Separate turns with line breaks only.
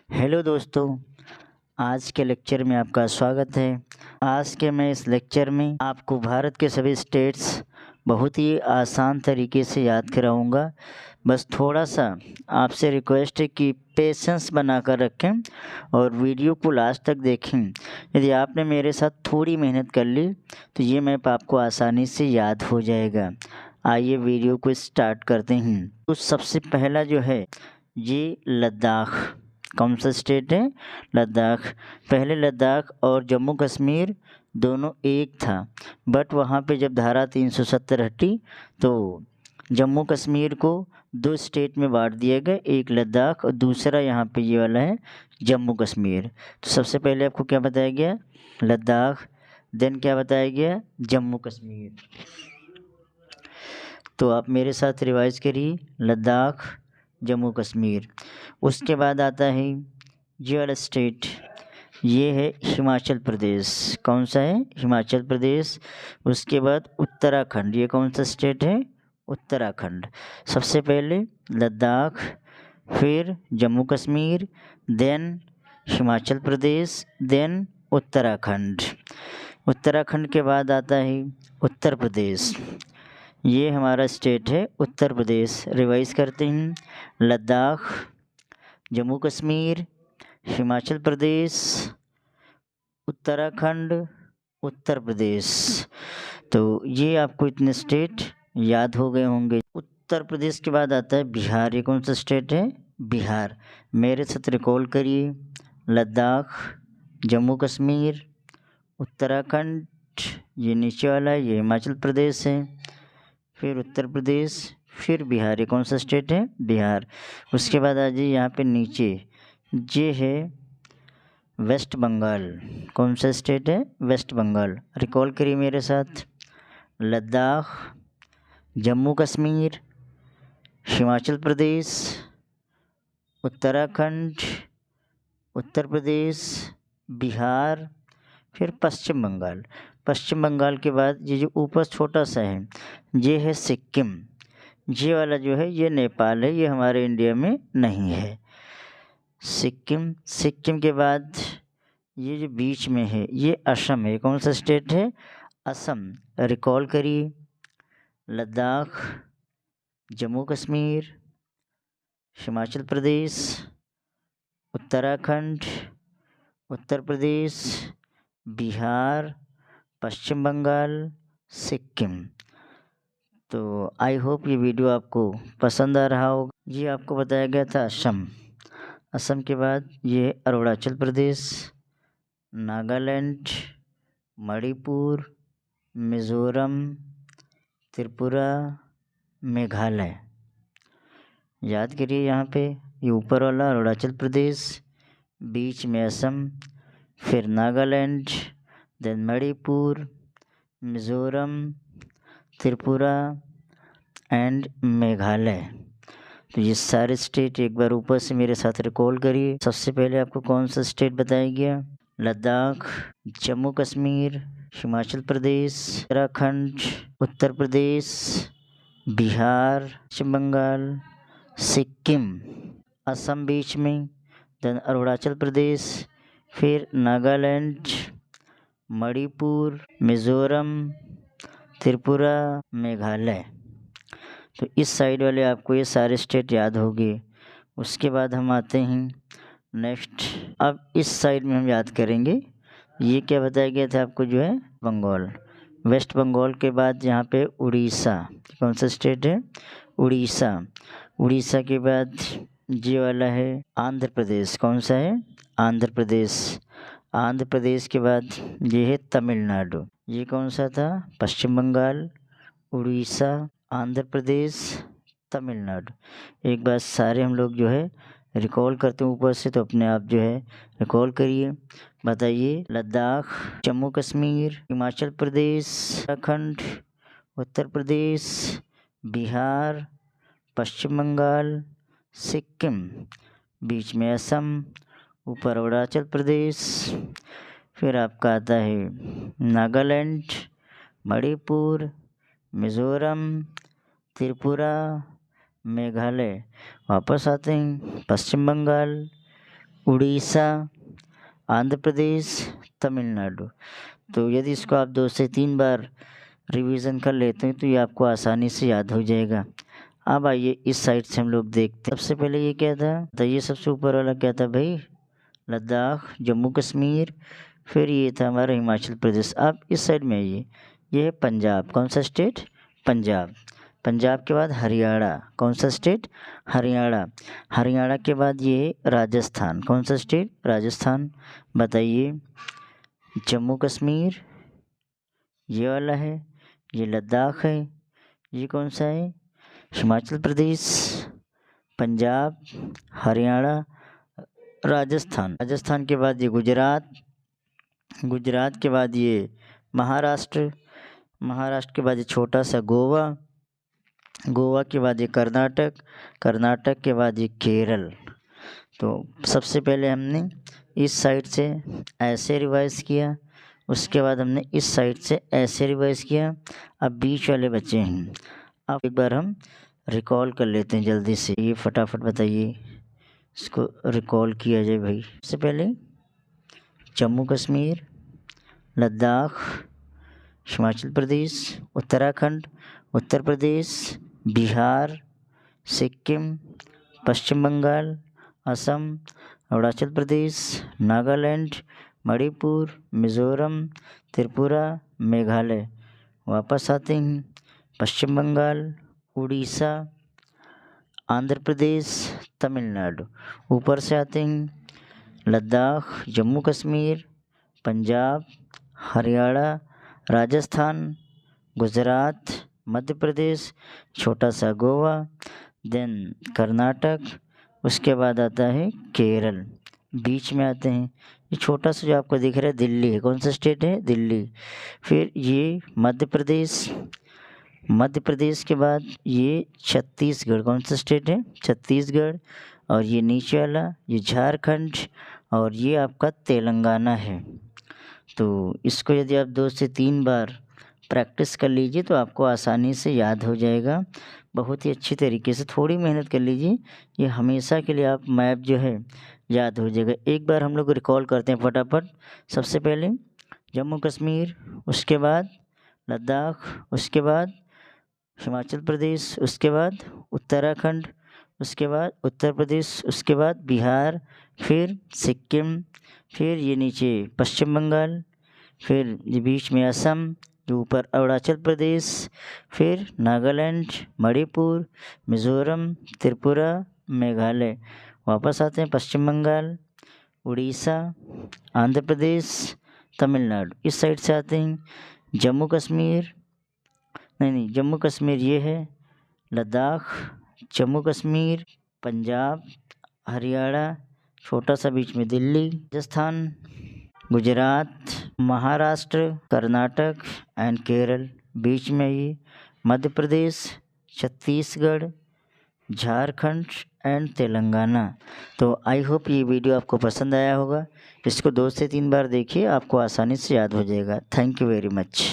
Hello दोस्तों, आज के लेक्चर में आपका स्वागत है। आज के मैं इस लेक्चर में आपको भारत के सभी स्टेट्स बहुत ही आसान तरीके से याद कराऊंगा। बस थोड़ा सा आपसे रिक्वेस्ट है कि पेशेंस बनाकर रखें और वीडियो को लास्ट तक देखें। यदि आपने मेरे साथ थोड़ी मेहनत कर ली तो ये मैप आपको आसानी से याद हो जाएगा। आइए वीडियो को स्टार्ट करते हैं। तो सबसे पहला जो है ये लद्दाख। कौन सा स्टेट है? लद्दाख। पहले लद्दाख और जम्मू कश्मीर दोनों एक था, बट वहाँ पे जब धारा 370 हटी तो जम्मू कश्मीर को दो स्टेट में बांट दिया गया, एक लद्दाख और दूसरा यहाँ पे ये वाला है जम्मू कश्मीर। तो सबसे पहले आपको क्या बताया गया? लद्दाख। देन क्या बताया गया? जम्मू कश्मीर। तो आप मेरे साथ रिवाइज करिए, लद्दाख, जम्मू कश्मीर। उसके बाद आता है ये वाला स्टेट, ये है हिमाचल प्रदेश। कौन सा है? हिमाचल प्रदेश। उसके बाद उत्तराखंड। ये कौन सा स्टेट है? उत्तराखंड। सबसे पहले लद्दाख, फिर जम्मू कश्मीर, देन हिमाचल प्रदेश, देन उत्तराखंड। उत्तराखंड के बाद आता है उत्तर प्रदेश। ये हमारा स्टेट है उत्तर प्रदेश। रिवाइज करते हैं, लद्दाख, जम्मू कश्मीर, हिमाचल प्रदेश, उत्तराखंड, उत्तर प्रदेश। तो ये आपको इतने स्टेट याद हो गए होंगे। उत्तर प्रदेश के बाद आता है बिहार। ये कौन सा स्टेट है? बिहार। मेरे साथ रिकॉल करिए, लद्दाख, जम्मू कश्मीर, उत्तराखंड, ये नीचे वाला है, ये हिमाचल प्रदेश है, फिर उत्तर प्रदेश, फिर बिहार। ये कौन सा स्टेट है? बिहार। उसके बाद आ जाइए यहाँ पे नीचे, ये है वेस्ट बंगाल। कौन सा स्टेट है? वेस्ट बंगाल। रिकॉल करिए मेरे साथ, लद्दाख, जम्मू कश्मीर, हिमाचल प्रदेश, उत्तराखंड, उत्तर प्रदेश, बिहार, फिर पश्चिम बंगाल। पश्चिम बंगाल के बाद ये जो ऊपर छोटा सा है ये है सिक्किम। ये वाला जो है ये नेपाल है, ये हमारे इंडिया में नहीं है। सिक्किम। सिक्किम के बाद ये जो बीच में है ये असम है। कौन सा स्टेट है? असम। रिकॉल करिए, लद्दाख, जम्मू कश्मीर, हिमाचल प्रदेश, उत्तराखंड, उत्तर प्रदेश, बिहार, पश्चिम बंगाल, सिक्किम। तो आई होप ये वीडियो आपको पसंद आ रहा होगा। ये आपको बताया गया था असम। असम के बाद ये अरुणाचल प्रदेश, नागालैंड, मणिपुर, मिज़ोरम, त्रिपुरा, मेघालय। याद करिए यहाँ पे ये ऊपर वाला अरुणाचल प्रदेश, बीच में असम, फिर नागालैंड, देन मणिपुर, मिज़ोरम, त्रिपुरा एंड मेघालय। तो ये सारे स्टेट एक बार ऊपर से मेरे साथ रिकॉल करिए। सबसे पहले आपको कौन सा स्टेट बताया गया? लद्दाख, जम्मू कश्मीर, हिमाचल प्रदेश, उत्तराखंड, उत्तर प्रदेश, बिहार, पश्चिम बंगाल, सिक्किम, असम बीच में, देन अरुणाचल प्रदेश, फिर नागालैंड, मणिपुर, मिज़ोरम, त्रिपुरा, मेघालय। तो इस साइड वाले आपको ये सारे स्टेट याद होंगे। उसके बाद हम आते हैं नेक्स्ट। अब इस साइड में हम याद करेंगे, ये क्या बताया गया था आपको जो है? बंगाल। वेस्ट बंगाल के बाद यहाँ पे उड़ीसा। कौन सा स्टेट है? उड़ीसा। उड़ीसा के बाद ये वाला है आंध्र प्रदेश। कौन सा है? आंध्र प्रदेश। आंध्र प्रदेश के बाद ये है तमिलनाडु। ये कौन सा था? पश्चिम बंगाल, उड़ीसा, आंध्र प्रदेश, तमिलनाडु। एक बार सारे हम लोग जो है रिकॉल करते हैं ऊपर से, तो अपने आप जो है रिकॉल करिए। बताइए, लद्दाख, जम्मू कश्मीर, हिमाचल प्रदेश, उत्तराखंड, उत्तर प्रदेश, बिहार, पश्चिम बंगाल, सिक्किम, बीच में असम, ऊपर अरुणाचल प्रदेश, फिर आपका आता है नागालैंड, मणिपुर, मिज़ोरम, त्रिपुरा, मेघालय। वापस आते हैं पश्चिम बंगाल, उड़ीसा, आंध्र प्रदेश, तमिलनाडु। तो यदि इसको आप 2 से 3 बार रिवीजन कर लेते हैं तो ये आपको आसानी से याद हो जाएगा। अब आइए इस साइड से हम लोग देखते हैं। सबसे पहले ये क्या था, तो ये सबसे ऊपर वाला क्या था भाई, लद्दाख, जम्मू कश्मीर। फिर ये था हमारा हिमाचल प्रदेश। अब इस साइड में आइए, ये है पंजाब। कौन सा स्टेट, पंजाब। पंजाब के बाद हरियाणा। कौन सा स्टेट, हरियाणा। हरियाणा के बाद ये है राजस्थान। कौन सा स्टेट, राजस्थान। बताइए, जम्मू कश्मीर ये वाला है, ये लद्दाख है, ये कौन सा है, हिमाचल प्रदेश, पंजाब, हरियाणा, राजस्थान। राजस्थान के बाद ये गुजरात। गुजरात के बाद ये महाराष्ट्र। महाराष्ट्र के बाद ये छोटा सा गोवा। गोवा के बाद ये कर्नाटक। कर्नाटक के बाद ये केरल। तो सबसे पहले हमने इस साइड से ऐसे रिवाइज किया, उसके बाद हमने इस साइड से ऐसे रिवाइज किया। अब बीच वाले बच्चे हैं, अब एक बार हम रिकॉल कर लेते हैं जल्दी से। ये फटाफट बताइए, इसको रिकॉल किया जाए भाई। सबसे पहले जम्मू कश्मीर, लद्दाख, हिमाचल प्रदेश, उत्तराखंड, उत्तर प्रदेश, बिहार, सिक्किम, पश्चिम बंगाल, असम, अरुणाचल प्रदेश, नागालैंड, मणिपुर, मिज़ोरम, त्रिपुरा, मेघालय। वापस आते हैं, पश्चिम बंगाल, उड़ीसा, आंध्र प्रदेश, तमिलनाडु। ऊपर से आते हैं, लद्दाख, जम्मू कश्मीर, पंजाब, हरियाणा, राजस्थान, गुजरात, मध्य प्रदेश, छोटा सा गोवा, देन कर्नाटक, उसके बाद आता है केरल। बीच में आते हैं, ये छोटा सा जो आपको दिख रहा है दिल्ली है। कौन सा स्टेट है, दिल्ली। फिर ये मध्य प्रदेश। मध्य प्रदेश के बाद ये छत्तीसगढ़। कौन सा स्टेट है, छत्तीसगढ़। और ये नीचे वाला ये झारखंड, और ये आपका तेलंगाना है। तो इसको यदि आप 2 से 3 बार प्रैक्टिस कर लीजिए तो आपको आसानी से याद हो जाएगा, बहुत ही अच्छी तरीके से। थोड़ी मेहनत कर लीजिए, ये हमेशा के लिए आप मैप जो है याद हो जाएगा। एक बार हम लोग रिकॉल करते हैं फटाफट। सबसे पहले जम्मू कश्मीर, उसके बाद लद्दाख, उसके बाद हिमाचल प्रदेश, उसके बाद उत्तराखंड, उसके बाद उत्तर प्रदेश, उसके बाद बिहार, फिर सिक्किम, फिर ये नीचे पश्चिम बंगाल, फिर ये बीच में असम, जो ऊपर अरुणाचल प्रदेश, फिर नागालैंड, मणिपुर, मिज़ोरम, त्रिपुरा, मेघालय। वापस आते हैं, पश्चिम बंगाल, उड़ीसा, आंध्र प्रदेश, तमिलनाडु। इस साइड से आते हैं, जम्मू कश्मीर, नहीं जम्मू कश्मीर ये है, लद्दाख, जम्मू कश्मीर, पंजाब, हरियाणा, छोटा सा बीच में दिल्ली, राजस्थान, गुजरात, महाराष्ट्र, कर्नाटक एंड केरल। बीच में ये मध्य प्रदेश, छत्तीसगढ़, झारखंड एंड तेलंगाना। तो आई होप ये वीडियो आपको पसंद आया होगा। इसको 2 से 3 बार देखिए, आपको आसानी से याद हो जाएगा। Thank you very much.